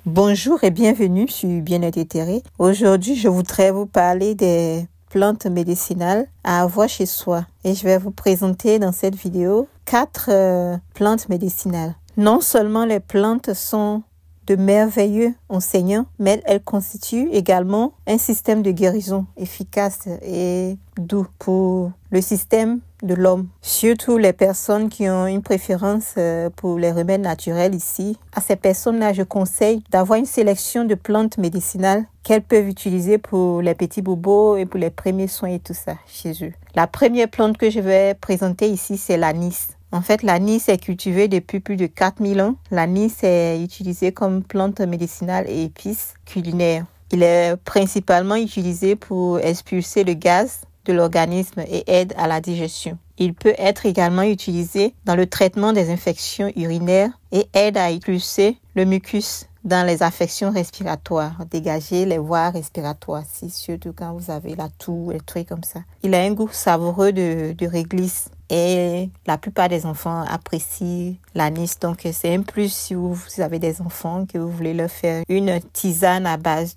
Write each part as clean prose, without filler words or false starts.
Bonjour et bienvenue sur Bien-être éthéré. Aujourd'hui, je voudrais vous parler des plantes médicinales à avoir chez soi. Et je vais vous présenter dans cette vidéo 4 plantes médicinales. Non seulement les plantes sont de merveilleux enseignants, mais elles constituent également un système de guérison efficace et doux pour le système de l'homme. Surtout les personnes qui ont une préférence pour les remèdes naturels ici. À ces personnes-là, je conseille d'avoir une sélection de plantes médicinales qu'elles peuvent utiliser pour les petits bobos et pour les premiers soins et tout ça chez eux. La première plante que je vais présenter ici, c'est l'anis. En fait, l'anis est cultivé depuis plus de 4000 ans. L'anis est utilisé comme plante médicinale et épice culinaire. Il est principalement utilisé pour expulser le gaz de l'organisme et aide à la digestion. Il peut être également utilisé dans le traitement des infections urinaires et aide à expulser le mucus dans les affections respiratoires, dégager les voies respiratoires, surtout quand vous avez la toux, des trucs comme ça. Il a un goût savoureux de réglisse et la plupart des enfants apprécient l'anis. Donc c'est un plus si vous avez des enfants que vous voulez leur faire une tisane à base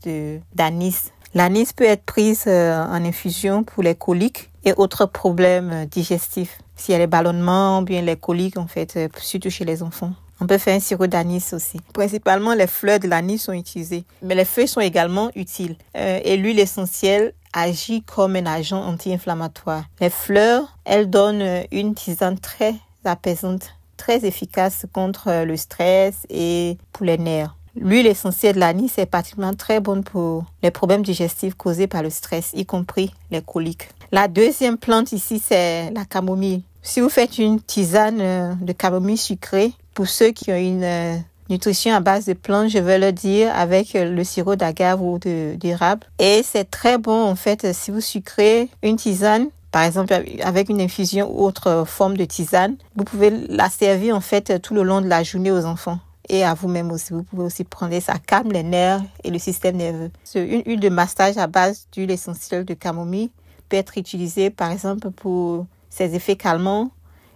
d'anis. L'anis peut être prise en infusion pour les coliques et autres problèmes digestifs. S'il y a les ballonnements ou bien les coliques, en fait, surtout chez les enfants. On peut faire un sirop d'anis aussi. Principalement, les fleurs de l'anis sont utilisées, mais les feuilles sont également utiles. Et l'huile essentielle agit comme un agent anti-inflammatoire. Les fleurs, elles donnent une tisane très apaisante, très efficace contre le stress et pour les nerfs. L'huile essentielle de l'anis est particulièrement très bonne pour les problèmes digestifs causés par le stress, y compris les coliques. La deuxième plante ici, c'est la camomille. Si vous faites une tisane de camomille sucrée, pour ceux qui ont une nutrition à base de plantes, je vais le dire, avec le sirop d'agave ou d'érable. Et c'est très bon, en fait, si vous sucrez une tisane, par exemple avec une infusion ou autre forme de tisane, vous pouvez la servir, en fait, tout le long de la journée aux enfants. Et à vous-même aussi, vous pouvez aussi prendre, ça calme les nerfs et le système nerveux. Une huile de massage à base d'huile essentielle de camomille peut être utilisée, par exemple, pour ses effets calmants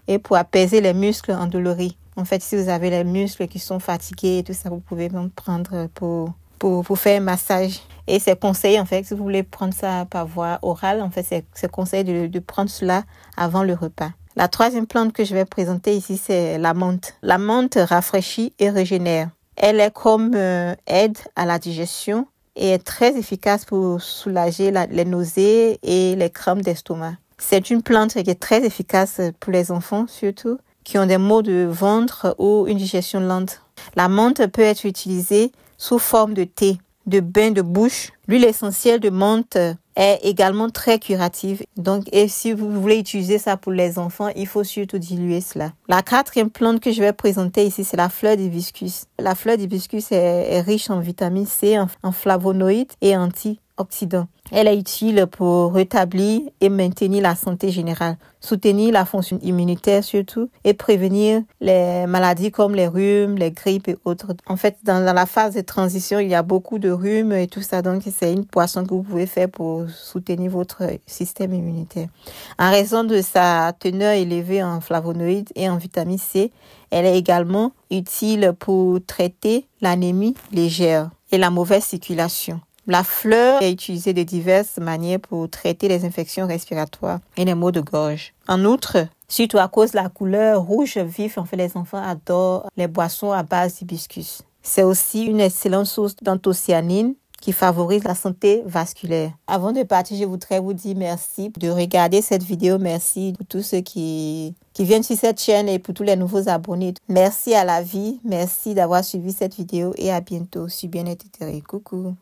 et pour apaiser les muscles endoloris. En fait, si vous avez les muscles qui sont fatigués et tout ça, vous pouvez même prendre pour faire un massage. Et c'est conseillé, en fait, si vous voulez prendre ça par voie orale, en fait, c'est conseillé de prendre cela avant le repas. La troisième plante que je vais présenter ici, c'est la menthe. La menthe rafraîchit et régénère. Elle est comme aide à la digestion et est très efficace pour soulager les nausées et les crampes d'estomac. C'est une plante qui est très efficace pour les enfants, surtout, qui ont des maux de ventre ou une digestion lente. La menthe peut être utilisée sous forme de thé, de bain de bouche. L'huile essentielle de menthe est également très curative. Donc, et si vous voulez utiliser ça pour les enfants, il faut surtout diluer cela. La quatrième plante que je vais présenter ici, c'est la fleur d'hibiscus. La fleur d'hibiscus est riche en vitamine C, en flavonoïdes et antioxydants. Elle est utile pour rétablir et maintenir la santé générale, soutenir la fonction immunitaire surtout et prévenir les maladies comme les rhumes, les grippes et autres. En fait, dans la phase de transition, il y a beaucoup de rhumes et tout ça. Donc, c'est une boisson que vous pouvez faire pour soutenir votre système immunitaire. En raison de sa teneur élevée en flavonoïdes et en vitamine C, elle est également utile pour traiter l'anémie légère et la mauvaise circulation. La fleur est utilisée de diverses manières pour traiter les infections respiratoires et les maux de gorge. En outre, surtout à cause de la couleur rouge vif, en fait, les enfants adorent les boissons à base d'hibiscus. C'est aussi une excellente source d'anthocyanine qui favorise la santé vasculaire. Avant de partir, je voudrais vous dire merci de regarder cette vidéo. Merci pour tous ceux qui viennent sur cette chaîne et pour tous les nouveaux abonnés. Merci à la vie. Merci d'avoir suivi cette vidéo et à bientôt sur Bien-être éthéré. Coucou.